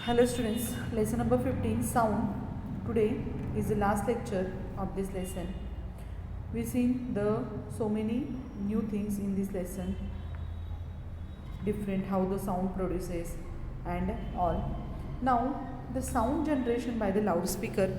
Hello students, lesson number 15 sound. Today is the last lecture of this lesson. We've seen the so many new things in this lesson, different how the sound produces and all. Now the sound generation by the loudspeaker,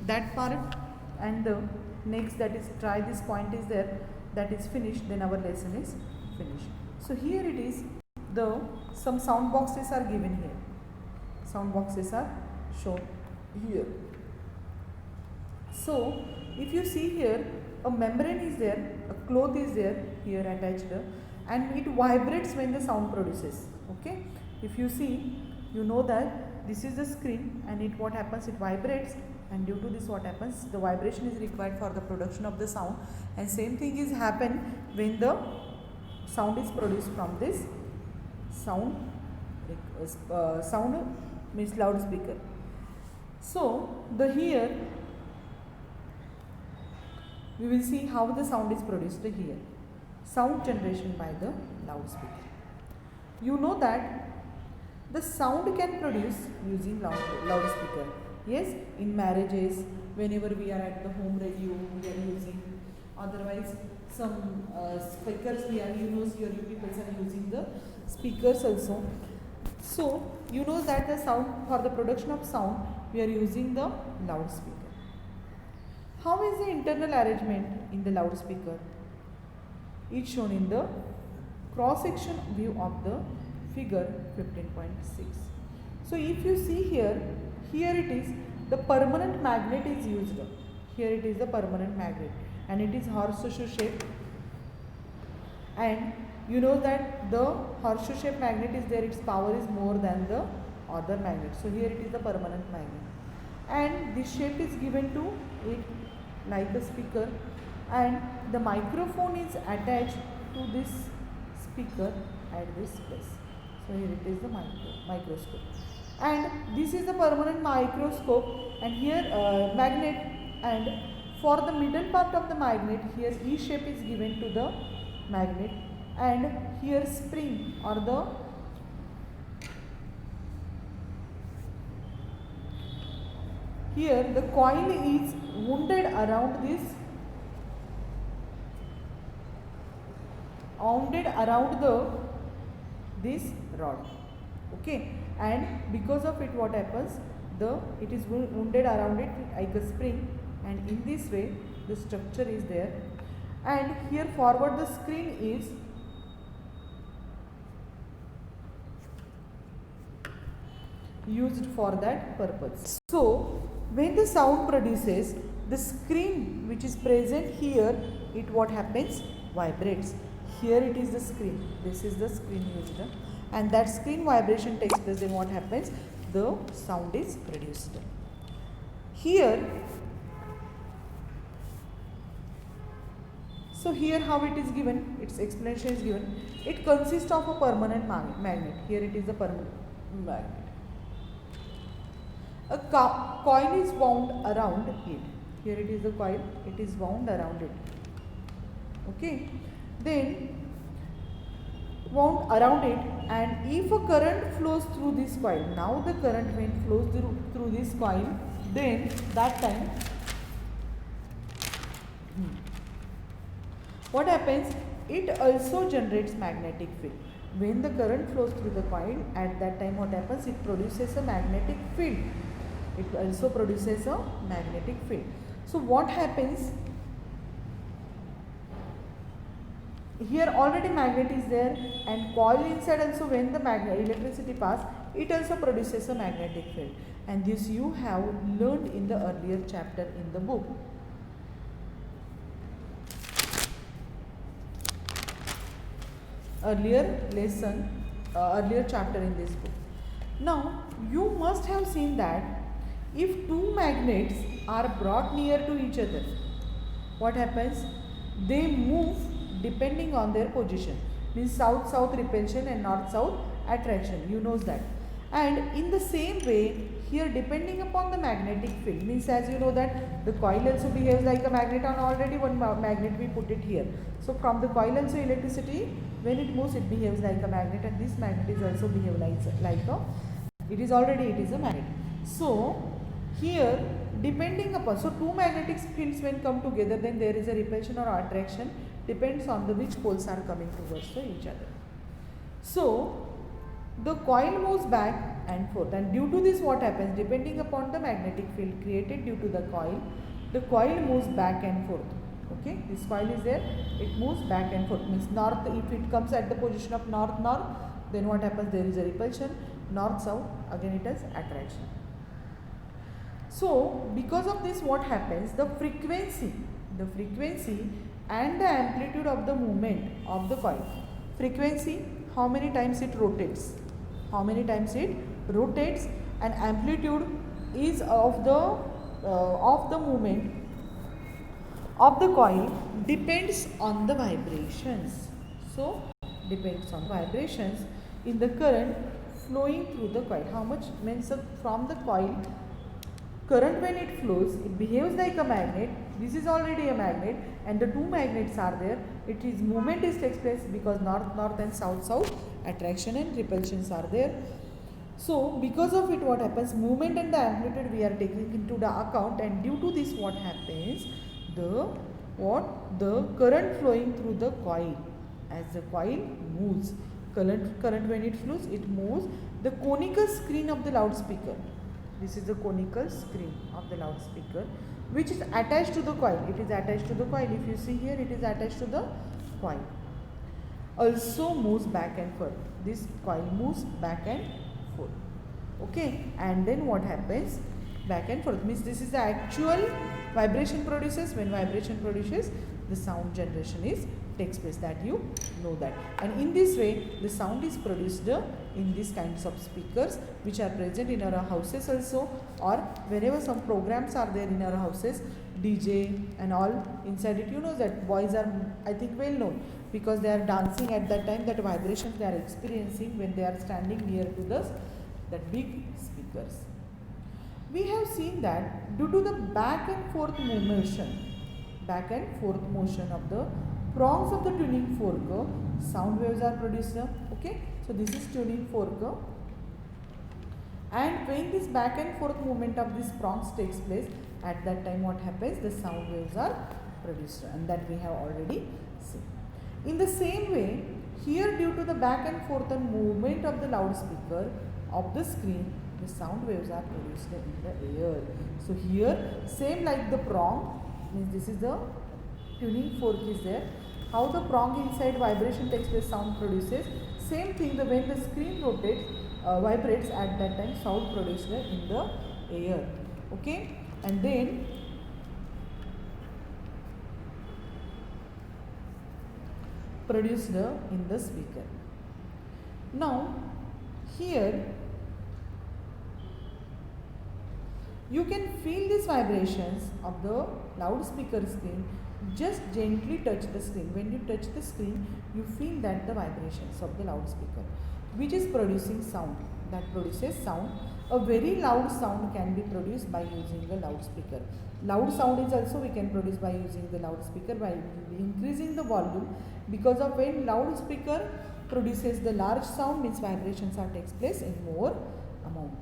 that part and the next, that is try this point is there, that is finished, then our lesson is finished. So here it is, the some sound boxes are given here. Sound boxes are shown here. So if you see here, a membrane is there, a cloth is there here attached, and it vibrates when the sound produces. Okay, if you see, you know that this is the screen, and it what happens, it vibrates, and due to this what happens, the vibration is required for the production of the sound, and same thing is happen when the sound is produced from this sound means loudspeaker. So the here we will see how the sound is produced here. Sound generation by the loudspeaker. You know that the sound can produce using loudspeaker. Yes, in marriages, whenever we are at the home radio, we are using. Otherwise, some speakers we are, here you people are using the speakers also. So you know that the sound, for the production of sound, we are using the loudspeaker. How is the internal arrangement in the loudspeaker? It's shown in the cross-section view of the figure 15.6. So if you see here, here it is, the permanent magnet is used. Here it is the permanent magnet, and it is horseshoe shape, and you know that the horseshoe shaped magnet is there, its power is more than the other magnet. So here it is the permanent magnet, and this shape is given to it like a speaker, and the microphone is attached to this speaker at this place. So here it is the microscope, and this is the permanent microscope, and here magnet, and for the middle part of the magnet, here E shape is given to the magnet, and here spring or the here the coil is wounded around this rod. Okay, and because of it what happens, it is wounded around it like a spring, and in this way the structure is there, and here forward the screen is used for that purpose. So when the sound produces, the screen which is present here, it what happens, vibrates. Here it is the screen, this is the screen used, and that screen vibration takes place, then what happens, the sound is produced. Here, so here how it is given, its explanation is given. It consists of a permanent magnet. Here it is the permanent magnet. A coil is wound around it. Here it is the coil, it is wound around it. Okay, then wound around it, and if a current flows through this coil, now the current when flows through this coil, then that time what happens, it also generates magnetic field. When the current flows through the coil, at that time what happens, it produces a magnetic field. It also produces a magnetic field. So what happens, here already magnet is there, and coil inside also, when the electricity pass, it also produces a magnetic field, and this you have learned in the earlier chapter in the book. Earlier chapter in this book. Now you must have seen that if two magnets are brought near to each other, what happens, they move depending on their position, means south-south repulsion and north-south attraction, you know that. And in the same way, here depending upon the magnetic field, means as you know that the coil also behaves like a magnet, and already one magnet we put it here. So from the coil also electricity, when it moves, it behaves like a magnet, and this magnet is also behave like a It is a magnet. So here, depending upon, so two magnetic fields when come together, then there is a repulsion or attraction, depends on the which poles are coming towards each other. So the coil moves back and forth, and due to this what happens, depending upon the magnetic field created due to the coil moves back and forth. Okay, this coil is there, it moves back and forth, means north, if it comes at the position of north, then what happens, there is a repulsion, north, south, again it has attraction. So because of this what happens, the frequency and the amplitude of the movement of the coil, frequency, how many times it rotates, and amplitude is of the movement of the coil depends on the vibrations. So depends on vibrations in the current flowing through the coil. How much means from the coil, current when it flows, it behaves like a magnet. This is already a magnet, and the two magnets are there. It is movement takes place because north and south, attraction and repulsions are there. So because of it what happens, movement and the amplitude we are taking into the account, and due to this what happens, the current flowing through the coil, as the coil moves, current when it flows, it moves. The conical screen of the loudspeaker, this is the conical screen of the loudspeaker, which is attached to the coil. It is attached to the coil. If you see here, it is attached to the coil. Also moves back and forth. This coil moves back and forth. Okay, and then what happens? Back and forth means this is the actual vibration produces. When vibration produces, the sound generation takes place, that you know that. And in this way, the sound is produced in these kinds of speakers, which are present in our houses also, or whenever some programs are there in our houses, DJ and all inside it. You know that boys are, I think, well known, because they are dancing at that time, that vibrations they are experiencing when they are standing near to that big speakers. We have seen that due to the back and forth motion of the prongs of the tuning fork, sound waves are produced. Okay, so this is tuning fork, and when this back and forth movement of these prongs takes place, at that time what happens, the sound waves are produced, and that we have already seen. In the same way, here due to the back and forth movement of the loudspeaker of the screen, the sound waves are produced in the air. So here, same like the prong, means this is the tuning fork is there. How the prong inside vibration takes place, sound produces. Same thing, when the screen rotates, vibrates, at that time sound produced in the air. Okay, and then produced in the speaker. Now here you can feel these vibrations of the loudspeaker screen. Just gently touch the screen. When you touch the screen, you feel that the vibrations of the loudspeaker, which is producing sound, that produces sound. A very loud sound can be produced by using the loudspeaker. Loud sound is also we can produce by using the loudspeaker by increasing the volume, because of when loudspeaker produces the large sound, means vibrations are takes place in more amount.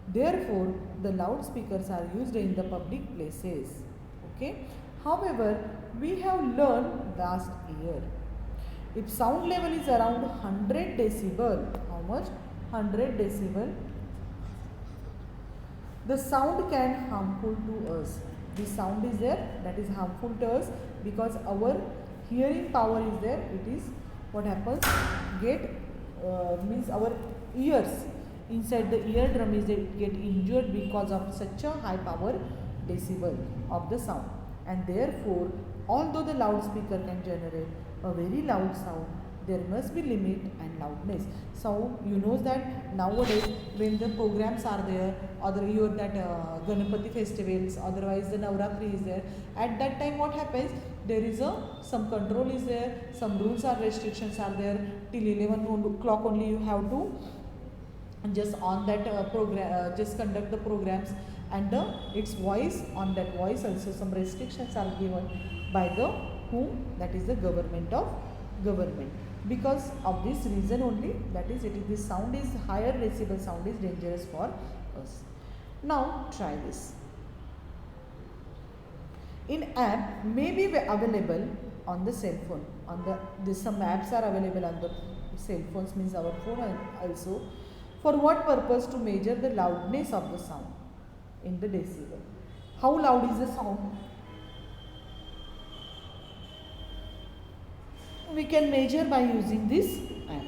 Therefore, the loudspeakers are used in the public places. Okay. However, we have learned last year, if sound level is around 100 decibel, how much? 100 decibel, the sound can harmful to us. The sound is there, that is harmful to us, because our hearing power is there. It is what happens, means our ears, inside the eardrum is get injured because of such a high power decibel of the sound. And therefore, although the loudspeaker can generate a very loud sound, there must be limit and loudness. So you know that nowadays when the programs are there, or that Ganapati festivals, otherwise the Navratri is there, at that time what happens, there is some control is there, some rules or restrictions are there. Till 11 o'clock only you have to just on that program, just conduct the programs, and its voice, on that voice also some restrictions are given by the whom, that is the government. Because of this reason only, that is, this sound is higher decibel sound is dangerous for us. Now try this. In app may be available on the cell phone. Some apps are available on the cell phones, means our phone also. For what purpose? To measure the loudness of the sound in the decibel. How loud is the sound? We can measure by using this app.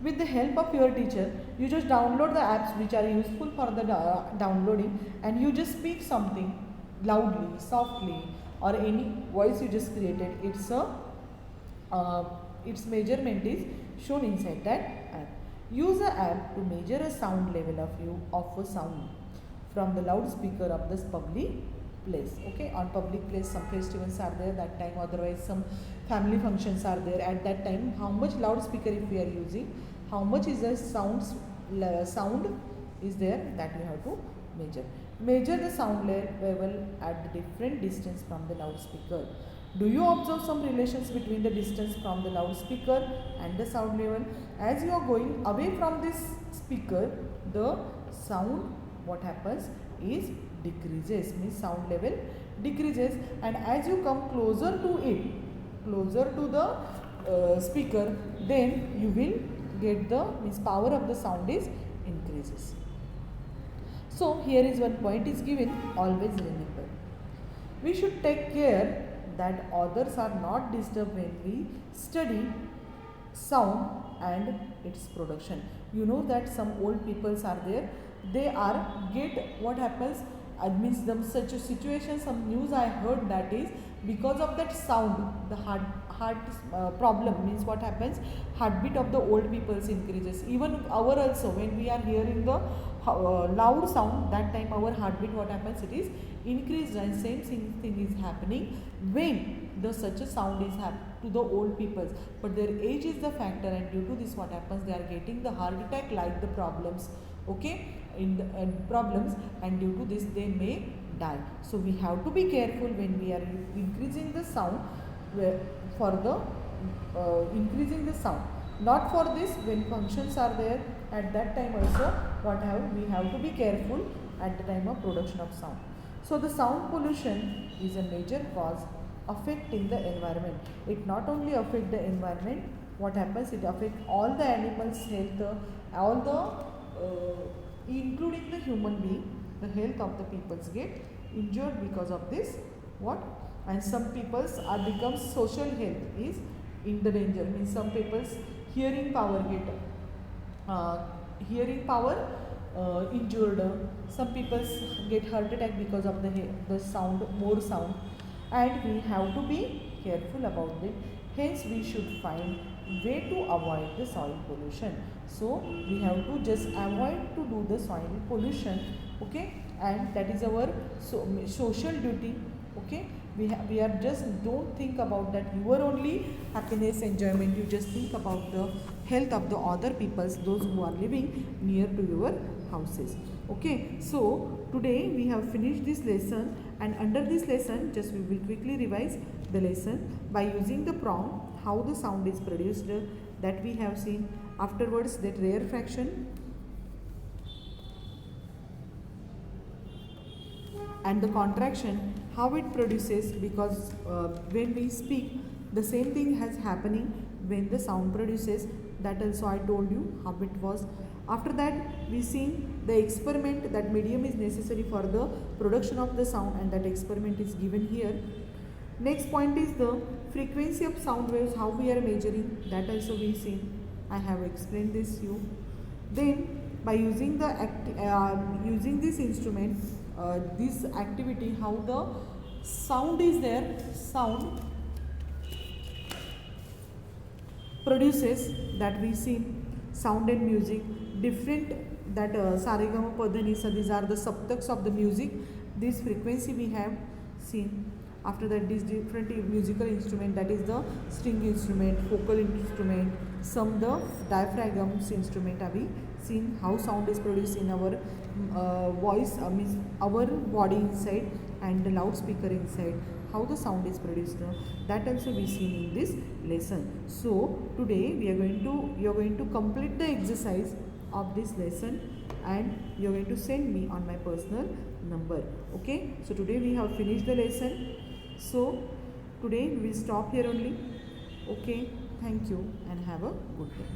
With the help of your teacher, you just download the apps which are useful for the downloading, and you just speak something loudly, softly, or any voice you just created. Its measurement is shown inside that app. Use the app to measure a sound level of a sound from the loudspeaker of this public place. Okay, on public place some festivals are there that time, otherwise some family functions are there. At that time, how much loudspeaker if we are using, how much is the sound is there, that we have to measure. Measure the sound level at the different distance from the loudspeaker. Do you observe some relations between the distance from the loudspeaker and the sound level? As you are going away from this speaker, the sound, what happens is decreases, means sound level decreases, and as you come closer to it, closer to the speaker, then you will get the, means power of the sound is increases. So here is one point is given, always remember. We should take care that others are not disturbed when we study sound and its production. You know that some old peoples are there, they are get, what happens, means them such a situation, some news I heard, that is because of that sound, the heart problem, means what happens, heartbeat of the old people's increases. Even our also, when we are hearing the loud sound, that time our heartbeat, what happens, it is increased, and same thing is happening when the such a sound is to the old peoples, but their age is the factor, and due to this what happens, they are getting the heart attack like the problems, okay, in the problems, and due to this they may die. So we have to be careful when we are increasing the sound, for the increasing the sound. Not for this, when functions are there, at that time also we have to be careful at the time of production of sound. So the sound pollution is a major cause affecting the environment. It not only affects the environment, what happens, it affects all the animals' health, all the including the human being, the health of the peoples get injured because of this. What? And some people's are becomes social health is in the danger, means some people's hearing power get injured, some people get heart attack because of the sound, more sound, and we have to be careful about it. Hence we should find way to avoid the soil pollution. So we have to just avoid to do the soil pollution, okay, and that is our social duty, okay. We are just, don't think about that your only happiness, enjoyment, you just think about the health of the other peoples, those who are living near to your houses, okay. So today we have finished this lesson, and under this lesson just we will quickly revise the lesson by using the prompt, how the sound is produced, that we have seen. Afterwards, that rarefaction and the contraction, how it produces, because when we speak, the same thing has happening when the sound produces, that also I told you how it was. After that, we see the experiment, that medium is necessary for the production of the sound, and that experiment is given here. Next point is the frequency of sound waves, how we are measuring, that also we see. I have explained this to you. Then by using the using this instrument, this activity, how the sound is there, sound produces, that we see sound and music, different, that Saregama Padhanisa, these are the saptaks of the music, this frequency we have seen. After that, these different musical instrument, that is the string instrument, vocal instrument, some the diaphragms instrument, have we seen how sound is produced in our voice, means our body inside, and the loudspeaker inside, how the sound is produced, that also we seen in this lesson. So today you are going to complete the exercise of this lesson, and you are going to send me on my personal number. Okay, so today we have finished the lesson. So today we will stop here only. Okay, thank you and have a good day.